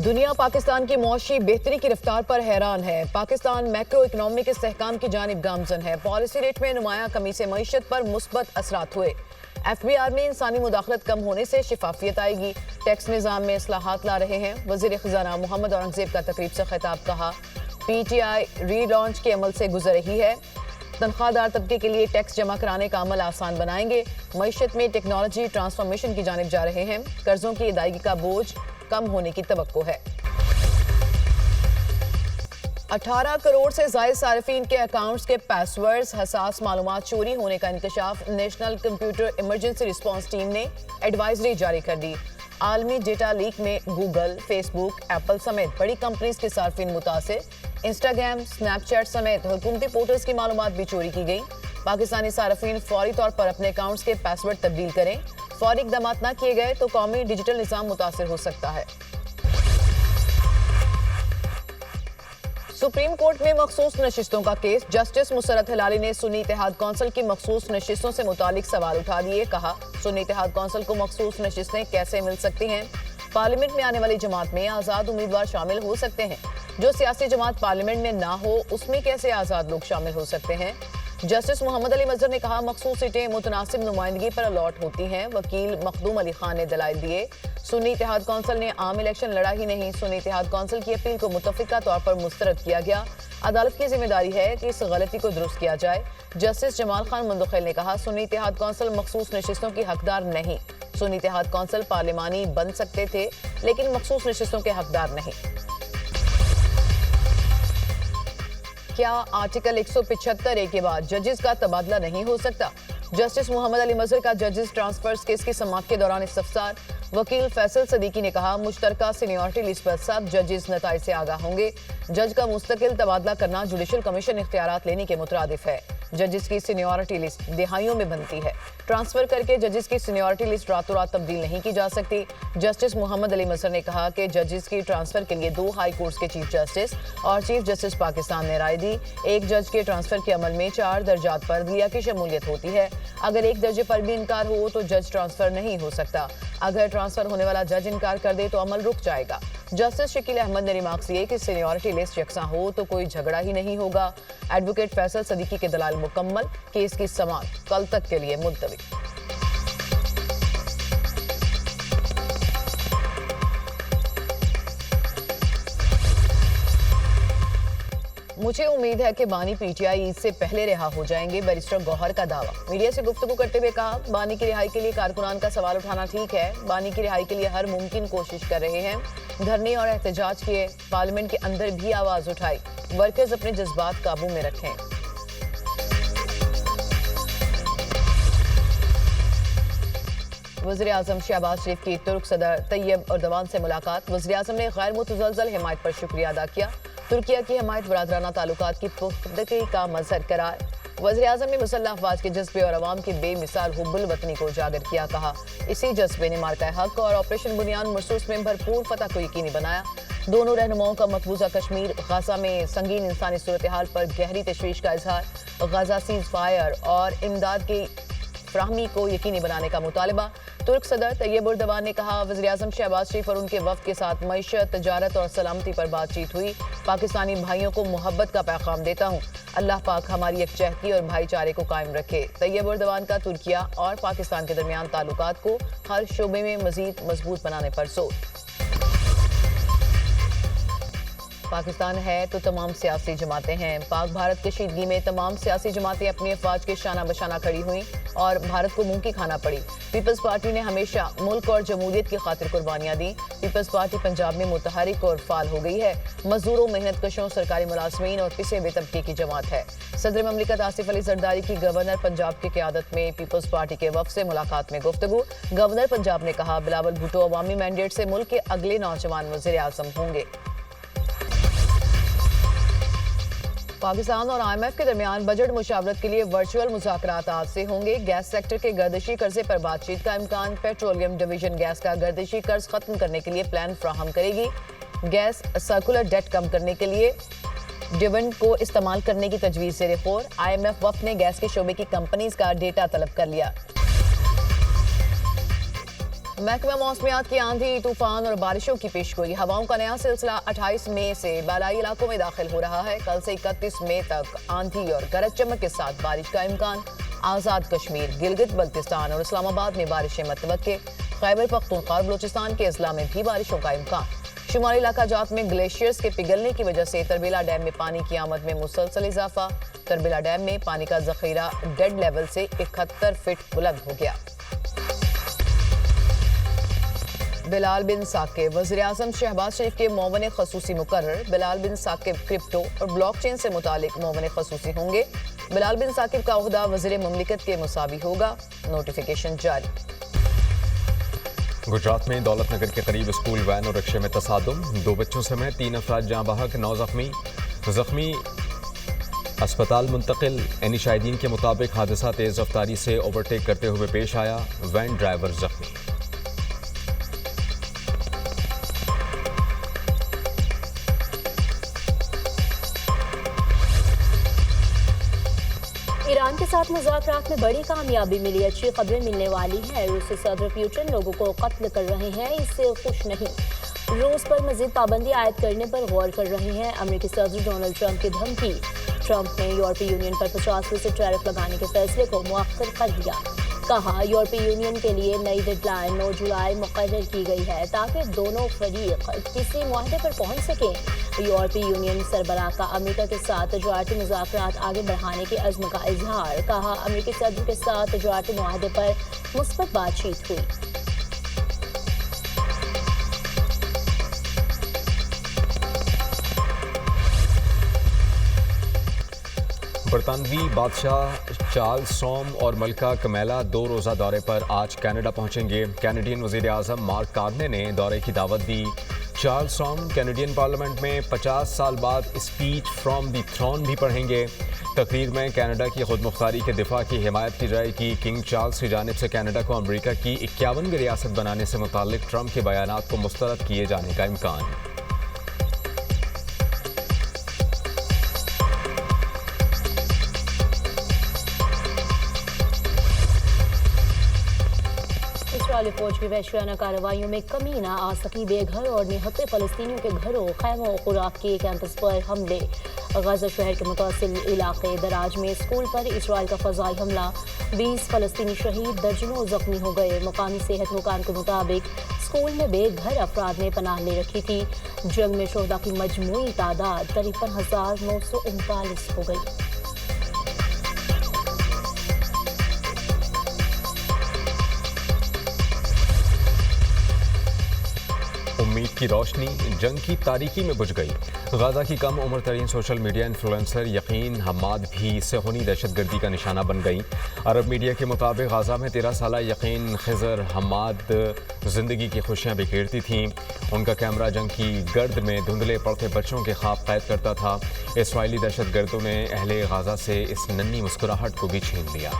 दुनिया पाकिस्तान की मौशी बेहतरी की रफ्तार पर हैरान है। पाकिस्तान मैक्रो इकनॉमिक इस्तेहकाम की जानिब गामजन है। पॉलिसी रेट में नुमाया कमी से मईशत पर मुस्बत असरात हुए। FBR में इंसानी मुदाखलत कम होने से शिफाफियत आएगी। टैक्स निज़ाम में इस्लाहात ला रहे हैं। वज़ीर ख़ज़ाना मोहम्मद औरंगज़ेब का तकरीब से खिताब। कहा PTI री लॉन्च के अमल से गुजर रही है। तनख्वाहदार तबके के लिए टैक्स जमा कराने का अमल आसान बनाएंगे। मईशत में टेक्नोलॉजी ट्रांसफॉर्मेशन की जानिब जा रहे हैं। कर्जों की अदायगी का बोझ कम होने की तवक्को है। 18 करोड़ से ज़ायद सारिफीन के अकाउंट्स के पासवर्ड्स हसास मालूमात चोरी होने का इंकशाफ। National computer emergency response team ने एडवाइजरी जारी कर दी। आलमी डेटा लीक में गूगल, फेसबुक, एप्पल समेत बड़ी कंपनीज के सार्फिन मुतासिर। इंस्टाग्राम, स्नैपचैट समेत हुकूमती पोर्टल्स की मालूमात भी चोरी की गई। पाकिस्तानी सार्फिन फौरी तौर पर अपने अकाउंट्स के पासवर्ड तब्दील करें। फौरी इक़दामात न किए गए तो कौमी डिजिटल निज़ाम मुतासिर हो सकता है। सुप्रीम कोर्ट में मखसूस नशिस्तों का केस। जस्टिस मुसरत हिलाली ने सुन्नी इत्तेहाद कौंसिल की मखसूस नशिस्तों से मुतालिक सवाल उठा दिए। कहा सुन्नी इत्तेहाद कौंसिल को मखसूस नशिस्तें कैसे मिल सकती हैं। पार्लियामेंट में आने वाली जमात में आज़ाद उम्मीदवार शामिल हो सकते हैं। जो सियासी जमात पार्लियामेंट में ना हो उसमें कैसे आज़ाद लोग शामिल हो सकते हैं। जस्टिस मोहम्मद अली मजहर ने कहा मखसूस सीटें मुतनासिब नुमाइंदगी पर अलॉट होती हैं। वकील मखदूम अली खान ने दलाइल दिए। सुन्नी इत्तेहाद कौंसिल ने आम इलेक्शन लड़ा ही नहीं। सुन्नी इत्तेहाद कौंसिल की अपील को मुतफ़िका तौर पर मुस्तरद किया गया। अदालत की जिम्मेदारी है कि इस गलती को दुरुस्त किया जाए। जस्टिस जमाल खान मंदुखेल ने कहा सुन्नी इत्तेहाद कौंसिल मखसूस नशिस्तों की हकदार नहीं। सुन्नी इत्तेहाद कौंसिल पार्लिमानी बन सकते थे लेकिन मखसूस नशिस्तों के हकदार नहीं। क्या आर्टिकल 175A के बाद जजेस का तबादला नहीं हो सकता। जस्टिस मोहम्मद अली मजहर का जजेस ट्रांसफर्स केस की समाअत के दौरान इस्तफसार। वकील फैसल सदीकी ने कहा मुश्तरका सीनियरिटी लिस्ट पर सब जजेस नताइज से आगाह होंगे। जज का मुस्तकिल तबादला करना जुडिशल कमीशन इख्तियारात लेने के मुतरादिफ है। जजेस की सीनियरिटी लिस्ट दिहाइयों में बनती है। ट्रांसफर करके जजेस की सीनियरिटी लिस्ट रातों रात तब्दील नहीं की जा सकती। जस्टिस मोहम्मद अली मजहर ने कहा कि जजेस की ट्रांसफर के लिए 2 हाई कोर्ट्स के चीफ जस्टिस और चीफ जस्टिस पाकिस्तान ने राय दी। एक जज के ट्रांसफर के अमल में 4 दर्जात पर अदलिया की शमूलियत होती है। अगर एक दर्जे पर भी इनकार हो तो जज ट्रांसफर नहीं हो सकता। अगर ट्रांसफर होने वाला जज इनकार कर दे तो अमल रुक जाएगा। जस्टिस शकील अहमद ने रिमार्क्स किए कि सीनियरिटी लिस्ट यकसा हो तो कोई झगड़ा ही नहीं होगा। एडवोकेट फैसल सदीकी के दलाल मुकम्मल। केस की समाअत कल तक के लिए मुलतवी। मुझे उम्मीद है कि बानी PTI ईद से पहले रिहा हो जाएंगे। बैरिस्टर गौहर का दावा। मीडिया से गुफ्तगू करते हुए कहा बानी की रिहाई के लिए कारकुनान का सवाल उठाना ठीक है। बानी की रिहाई के लिए हर मुमकिन कोशिश कर रहे हैं। धरने और एहतजाज किए। पार्लियामेंट के अंदर भी आवाज उठाई। वर्कर्स अपने जज्बात काबू में रखें। वज़ीर आज़म शहबाज शरीफ की तुर्क सदर तैयब एर्दोगान से मुलाकात। वज़ीर आज़म ने गैर मुतज़लज़ल हिमायत पर शुक्रिया अदा किया। तुर्किया की हिमायत बरादराना ताल्लुकात की पुख्तगी का मज़हर करार। वज़ीर आज़म ने मुसल्लह अफवाज के जज्बे और अवाम की बेमिसाल हुब्बुल वतनी को उजागर किया। कहा इसी जज्बे ने मार्का हक और ऑपरेशन बुनियान मरसूस में भरपूर फतह को यकीनी बनाया। दोनों रहनुमाओं का मकबूजा कश्मीर गाजा में संगीन इंसानी सूरत हाल पर गहरी तशवीश का इजहार। गाजा सीज फायर और इमदाद की फ्राहमी को यकीनी बनाने का मुतालबा। तुर्क सदर तैयब एर्दोगान ने कहा वज़ीर आज़म शहबाज शरीफ और उनके वफ़द के साथ मईशत, तजारत और सलामती पर बातचीत हुई। पाकिस्तानी भाइयों को मोहब्बत का पैगाम देता हूँ। अल्लाह पाक हमारी यकजहती और भाईचारे को कायम रखे। तैयब एर्दोगान का तुर्किया और पाकिस्तान के दरमियान ताल्लुकात को हर शोबे में मज़ीद मजबूत बनाने पर जोर। पाकिस्तान है तो तमाम सियासी जमातें हैं। पाक भारत कशीदगी में तमाम सियासी जमातें अपनी अफवाज के शाना बशाना खड़ी हुई और भारत को मुंह की खाना पड़ी। पीपल्स पार्टी ने हमेशा मुल्क और जमहूरियत की खातिर कुर्बानियां दी। पीपल्स पार्टी पंजाब में मुतहरिक और फाल हो गई है। मजदूरों, मेहनत कशों, सरकारी मुलाजमीन और पिसे हुए तबके की जमात है। सदर ममलिकत आसिफ अली जरदारी की गवर्नर पंजाब की क़यादत में पीपल्स पार्टी के वफ़द से मुलाकात में गुफ्तगू। गवर्नर पंजाब ने कहा बिलावल भुट्टो अवामी मैंडेट से मुल्क के अगले नौजवान वज़ीर आज़म होंगे। पाकिस्तान और IMF के दरमियान बजट मुशावरत के लिए वर्चुअल मुज़ाकरात आज से होंगे। गैस सेक्टर के गर्दिशी कर्जे पर बातचीत का इम्कान। पेट्रोलियम डिवीजन गैस का गर्दिशी कर्ज खत्म करने के लिए प्लान फ्राहम करेगी। गैस सर्कुलर डेट कम करने के लिए डिविडेंड को इस्तेमाल करने की तजवीज़ ज़ेर गौर। IMF वफ़द ने गैस के शोबे की कंपनीज का डेटा तलब कर लिया। महकमा मौसमियात की आंधी, तूफान और बारिशों की पेशगोई। हवाओं का नया सिलसिला 28 मई से बालाई इलाकों में दाखिल हो रहा है। कल से 31 मई तक आंधी और गरज चमक के साथ बारिश का इम्कान। आज़ाद कश्मीर, गिलगित बल्तिस्तान और इस्लामाबाद में बारिशें मतवक्के। खैबर पख्तूनख्वा और बलूचिस्तान के अजला में भी बारिशों का इम्कान। शुमाली इलाका जात में ग्लेशियर्स के पिघलने की वजह से तरबेला डैम में पानी की आमद में मुसलसल इजाफा। तरबेला डैम में पानी का जखीरा डेड लेवल से 71 फीट बुलंद हो गया। बिलाल बिन साकिब, वज़ीर-ए-आज़म शहबाज शरीफ के मोमन खसूसी मुकर्रर। बिलाल बिन साकिब क्रिप्टो और ब्लॉकचेन से मुतालिक मोमन खसूसी होंगे। बिलाल बिन साकिब का ओहदा वज़ीर मुमलिकत के मुसावी होगा। नोटिफिकेशन जारी। गुजरात में दौलत नगर के करीब स्कूल वैन और रिक्शे में तसादुम, 2 बच्चों समेत 3 अफराद जाँ बहक, 9 जख्मी अस्पताल मुंतकिल। एनी शाहिदीन के मुताबिक हादसा तेज रफ्तारी से ओवरटेक करते हुए पेश आया। वैन ड्राइवर जख्मी। ईरान के साथ मुज़ाकरात में बड़ी कामयाबी मिली, अच्छी खबरें मिलने वाली हैं। रूसी सदर पुतिन लोगों को कत्ल कर रहे हैं, इससे खुश नहीं। रूस पर मजीद पाबंदी आयद करने पर गौर कर रहे हैं। अमेरिकी सदर डोनाल्ड ट्रंप की धमकी। ट्रंप ने यूरोपीय यूनियन पर 50% टैरिफ लगाने के फैसले को मुअख्खर कर दिया। कहा, यूरोपीय यूनियन के लिए नई डेडलाइन 9 जुलाई मुकर्रर की गई है ताकि दोनों फरीक किसी मुआहदे पर पहुंच सकें। यूरोपीय यूनियन सरबराह का अमेरिका के साथ तजारती मुज़ाकरात आगे बढ़ाने के अज़्म का इजहार। कहा, अमेरिकी सदर के साथ तजारती मुआहदे पर मुस्बत बातचीत हुई। बरतानवी बादशाह चार्ल्स सोम और मलका कमेला 2 रोज़ा दौरे पर आज कनाडा पहुंचेंगे। कैनेडियन वज़ीर आज़म मार्क कार्ने ने दौरे की दावत दी। चार्ल्स सोम कैनेडियन पार्लियामेंट में 50 साल बाद स्पीच फ्रॉम द थ्रोन भी पढ़ेंगे। तकरीर में कनाडा की खुदमुख्तारी के दिफा की हिमायत की जाएगी। किंग चार्ल्स की जानिब से कनाडा को अमरीका की 51वीं रियासत बनाने से मुताल्लिक ट्रंप के बयानात को मुस्तरद किए जाने का इम्कान। इसराइली फौज की वहशियाना कार्रवाइयों में कमी न आ सकी। बेघर और निहत्ते फलस्तीनियों के घरों, खैमों और खुराक के कैंपस पर हमले। गजा शहर के मुतसिल इलाके दराज में स्कूल पर इसराइल का फजाई हमला। 20 फलस्तीनी शहीद, दर्जनों जख्मी हो गए। मुकामी सेहत हुकाम के मुताबिक स्कूल में बेघर अफराद ने पनाह ले रखी थी। जंग में शोहदा की मजमूई तादाद 53,939 हो गई। उम्मीद की रोशनी जंग की तारीकी में बुझ गई। गाजा की कम उम्र तरीन सोशल मीडिया इन्फ्लुएंसर यकीन हम्माद भी सेहूनी दहशतगर्दी का निशाना बन गई। अरब मीडिया के मुताबिक गाजा में 13 साला यकीन खिजर हम्माद जिंदगी की खुशियां बिखेरती थीं। उनका कैमरा जंग की गर्द में धुंधले पड़ते बच्चों के ख्वाब कैद करता था। इसराइली दहशतगर्दों ने अहले गाजा से इस नन्ही मुस्कुराहट को भी छीन लिया।